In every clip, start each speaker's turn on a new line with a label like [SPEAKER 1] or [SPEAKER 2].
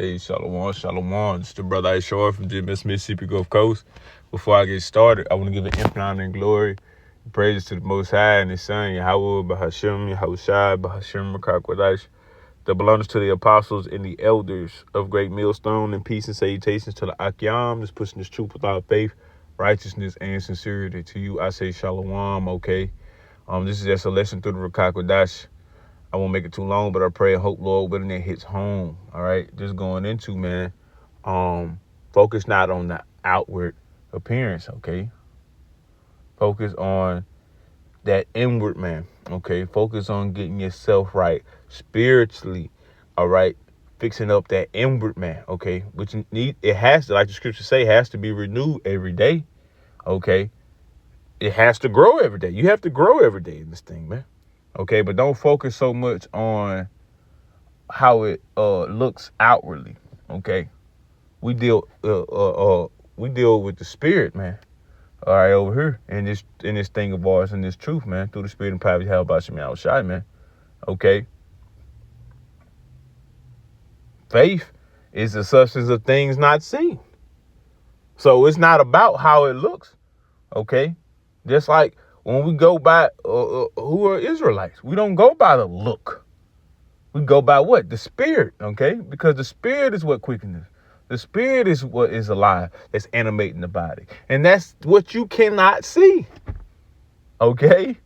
[SPEAKER 1] Hey, Shalom, Shalom. It's the brother Ishar from GMS Mississippi Gulf Coast. Before I get started, I want to give an infinite honor and glory and praises to the Most High and His Son, Yahweh, Bahashim, Yahushai, Bahashim, Makakwadash, that belongs to the apostles and the elders of Great Millstone, and peace and salutations to the Akyam that's pushing this truth without faith, righteousness, and sincerity. To you, I say Shalom, okay? This is just a lesson through the Rakakwadash. I won't make it too long, but I pray and hope, Lord, when it hits home. All right, just going into, man, focus not on the outward appearance, okay? Focus on that inward, man, okay? Focus on getting yourself right spiritually, all right? Fixing up that inward, man, okay? Which it has to, like the scriptures say, has to be renewed every day, okay? It has to grow every day. You have to grow every day in this thing, man. Okay, but don't focus so much on how it looks outwardly. Okay, we deal with the spirit, man. All right, over here in this thing of ours, in this truth, man, through the spirit and power. How about you, outside, man? Okay, faith is the substance of things not seen. So it's not about how it looks. Okay, just like when we go by who are Israelites, we don't go by the look. We go by what? The spirit, okay? Because the spirit is what quickens. The spirit is what is alive, that's animating the body. And that's what you cannot see, okay?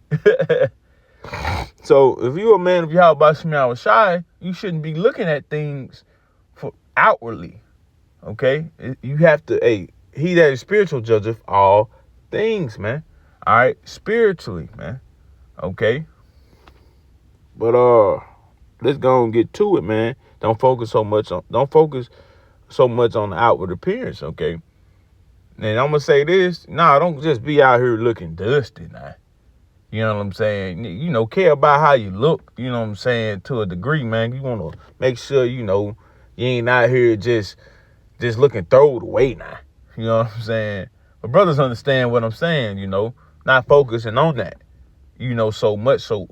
[SPEAKER 1] So if you're a man of Yahweh Shema Shai, you shouldn't be looking at things for outwardly, okay? You have to, he that is spiritual judgeth all things, man. All right, spiritually, man. Okay. But let's go and get to it, man. Don't focus so much on the outward appearance, okay? And I'm gonna say this, don't just be out here looking dusty now. You know what I'm saying? You know, care about how you look, you know what I'm saying, to a degree, man. You wanna make sure, you know, you ain't out here just looking throwed away now. You know what I'm saying? But brothers understand what I'm saying, you know, not focusing on that, you know, so much, put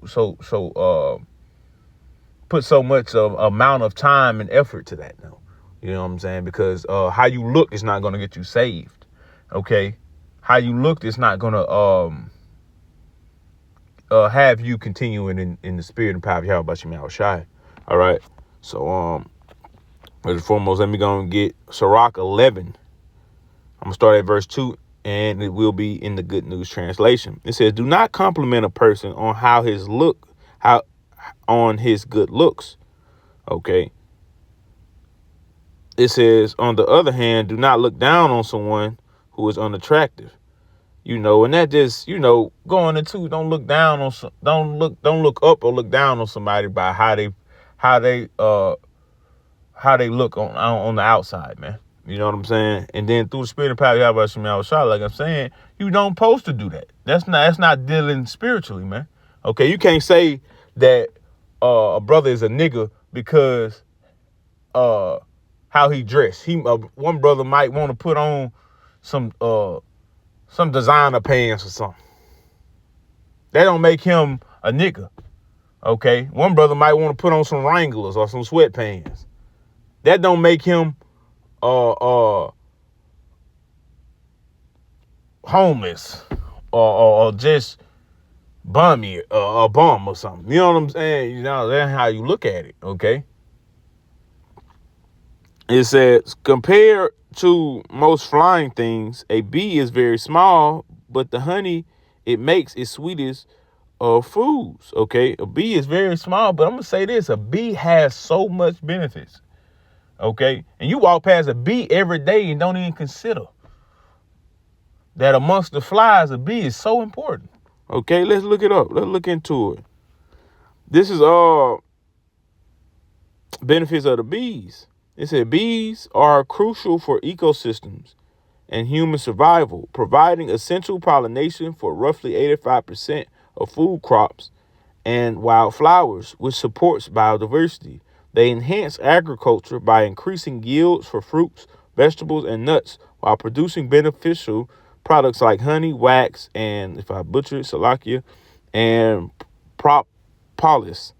[SPEAKER 1] so much amount of time and effort to that now. You know what I'm saying? Because how you look is not going to get you saved. Okay? How you look is not going to have you continuing in the spirit and power of Yahweh Shema Shai. All right? So, first and foremost, let me go and get Sirach 11. I'm going to start at verse 2, and it will be in the Good News Translation. It says, do not compliment a person on on his good looks. Okay. It says, on the other hand, do not look down on someone who is unattractive. You know, and that just, you know, going into, don't look up or look down on somebody by how they look on the outside, man. You know what I'm saying? And then through the spirit and power of Yahweh Shema Shai, like I'm saying, you don't supposed to do that. That's not dealing spiritually, man. Okay, you can't say that a brother is a nigga because how he dressed. One brother might want to put on some designer pants or something. That don't make him a nigga. Okay, one brother might want to put on some Wranglers or some sweatpants. That don't make him homeless or just bummy or a bum or something. You know what I'm saying? You know, that's how you look at it. Okay. It says, compared to most flying things, a bee is very small, but the honey it makes is sweetest of foods. Okay. A bee is very small, but I'm going to say this. A bee has so much benefits. Okay. And you walk past a bee every day and don't even consider that amongst the flies, a bee is so important. Okay. Let's look it up. Let's look into it. This is all benefits of the bees. It said bees are crucial for ecosystems and human survival, providing essential pollination for roughly 85% of food crops and wildflowers, which supports biodiversity. They enhance agriculture by increasing yields for fruits, vegetables, and nuts while producing beneficial products like honey, wax, and, if I butcher it, salakia, and propolis.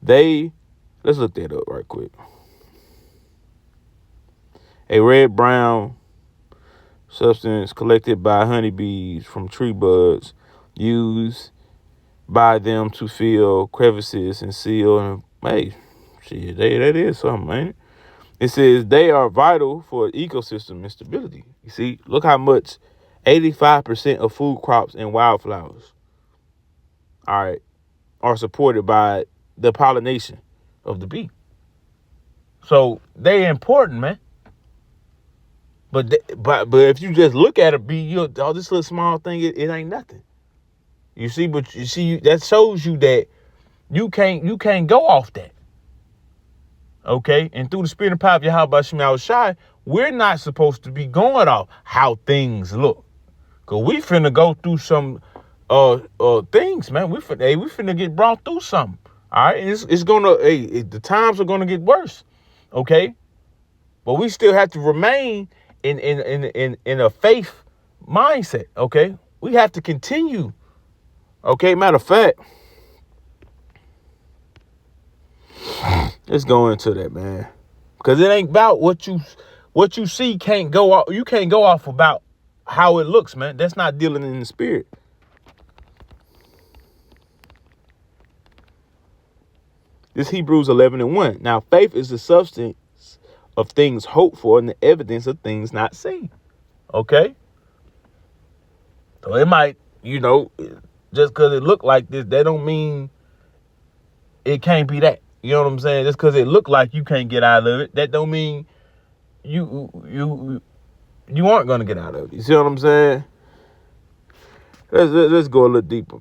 [SPEAKER 1] Let's look that up right quick. a red-brown substance collected by honeybees from tree buds, used by them to fill crevices and seal. And hey, shit, that is something, ain't it? It says they are vital for ecosystem and stability. You see, look how much 85% of food crops and wildflowers, all right, are supported by the pollination of the bee. So they're important, man. But if you just look at a bee, all this little small thing, it ain't nothing. You see, but you see that shows you that you can't go off that. Okay, and through the spirit and power of Yahweh Shem Shai, we're not supposed to be going off how things look, cause we finna go through some things, man. We finna get brought through something. All right, and it's gonna the times are gonna get worse. Okay, but we still have to remain in a faith mindset. Okay, we have to continue. Okay, matter of fact, let's go into that, man, because it ain't about what you see. Can't go off. You can't go off about how it looks, man. That's not dealing in the spirit. This Hebrews 11:1. Now, faith is the substance of things hoped for and the evidence of things not seen. Okay, so it might, just because it look like this, that don't mean it can't be that. You know what I'm saying? Just because it look like you can't get out of it, that don't mean you aren't gonna get out of it. You see what I'm saying? Let's go a little deeper.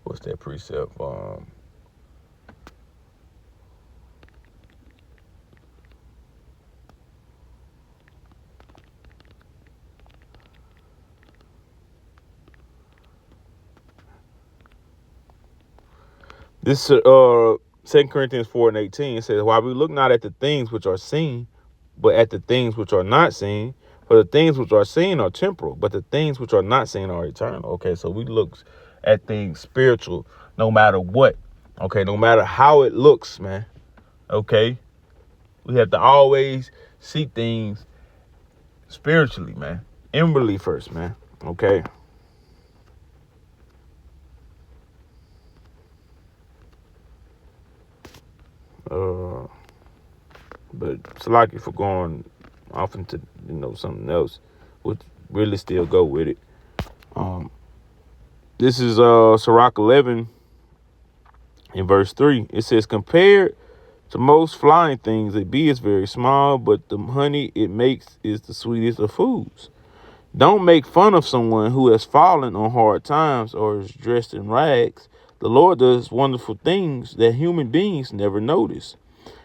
[SPEAKER 1] What's that precept? This 2 Corinthians 4:18 says, "While we look not at the things which are seen, but at the things which are not seen. For the things which are seen are temporal, but the things which are not seen are eternal." Okay, so we look at things spiritual, no matter what. Okay, no matter how it looks, man. Okay, we have to always see things spiritually, man. Inwardly first, man. Okay. But Salaki for going off into something else, would really still go with it. This is Sirach 11 in verse 3. It says, "Compared to most flying things, a bee is very small, but the honey it makes is the sweetest of foods." Don't make fun of someone who has fallen on hard times or is dressed in rags. The Lord does wonderful things that human beings never notice.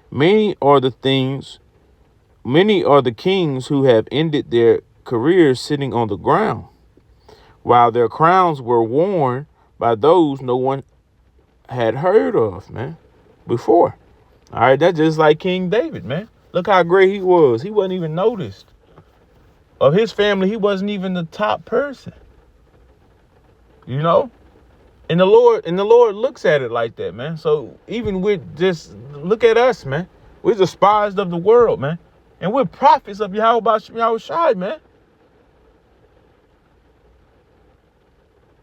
[SPEAKER 1] Many are the kings who have ended their careers sitting on the ground, while their crowns were worn by those no one had heard of, man, before. All right, that's just like King David, man. Look how great he was. He wasn't even noticed. Of his family, he wasn't even the top person. And the Lord looks at it like that, man. So even with just look at us, man. We're despised of the world, man. And we're prophets of Yahweh Shai, man.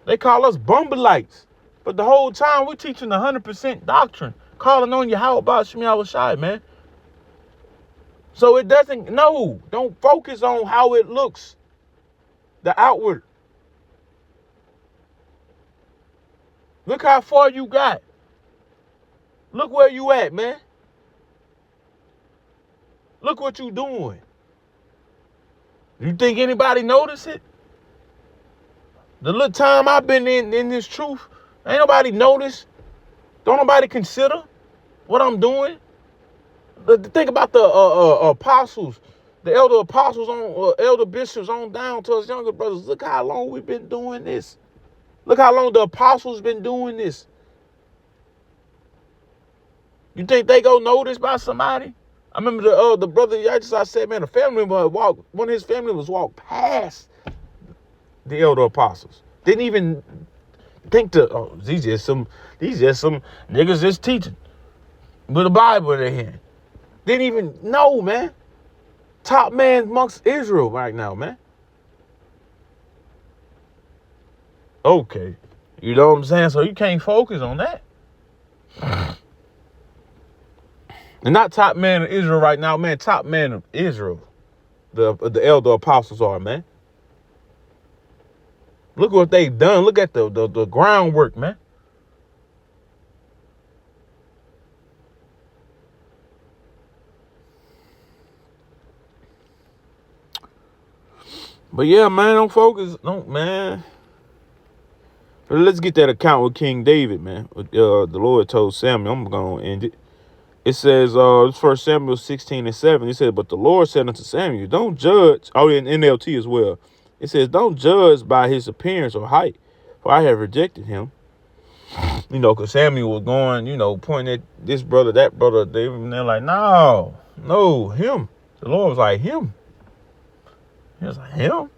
[SPEAKER 1] They call us Bumbleites. But the whole time we're teaching 100% doctrine, calling on Yahweh Shai, man. So it don't focus on how it looks, the outward. Look how far you got. Look where you at, man. Look what you doing. You think anybody notice it? The little time I've been in this truth, ain't nobody notice. Don't nobody consider what I'm doing. Think about the apostles, the elder apostles elder bishops on down to us younger brothers. Look how long we've been doing this. Look how long the apostles been doing this. You think they go noticed by somebody? I remember the brother I said, man, one of his family was walked past the elder apostles. Didn't even think these just some niggas just teaching with a Bible in their hand. Didn't even know, man. Top man amongst Israel right now, man. Okay. You know what I'm saying? So you can't focus on that. And not top man of Israel right now, man. Top man of Israel. The elder apostles are, man. Look what they've done. Look at the groundwork, man. But yeah, man, don't focus. Don't, man. But let's get that account with King David, man. The Lord told Samuel, I'm going to end it. It says, 1 Samuel 16:7. He said, but the Lord said unto Samuel, don't judge. Oh, in NLT as well. It says, don't judge by his appearance or height, for I have rejected him. You know, because Samuel was going, pointing at this brother, that brother. They're like, no, him. The Lord was like, him. He was like, him?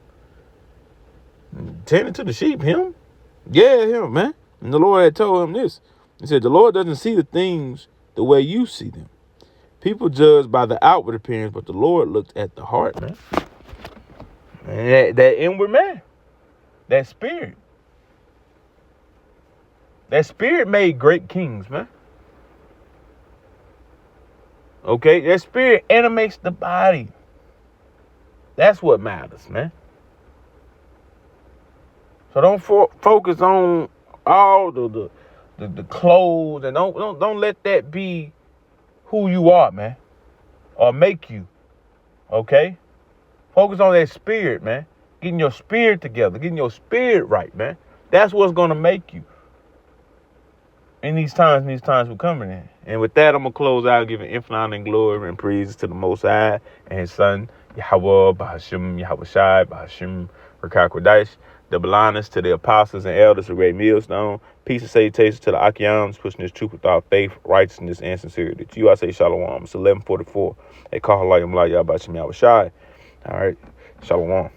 [SPEAKER 1] Tending to the sheep, him? Yeah, him, man. And the Lord had told him this. He said, the Lord doesn't see the things the way you see them. People judge by the outward appearance, but the Lord looked at the heart, man. And that inward man, that spirit. That spirit made great kings, man. Okay? That spirit animates the body. That's what matters, man. So don't focus on all the clothes, and don't let that be who you are, man, or make you. Okay? Focus on that spirit, man. Getting your spirit together, getting your spirit right, man. That's what's gonna make you in these times we're coming in. And with that, I'm gonna close out giving infinite honor and glory and praise to the Most High and His Son Yahweh Bahashim Yahweh Shai Bahashim Rakakwadash. Double honors to the apostles and elders of Great Millstone. Peace and salutations to the Akiams, pushing this truth without faith, righteousness, and sincerity. To you, I say Shalom. It's 11:44. They call Halayim La Yahbashim Yahweh Shai. All right. Shalom.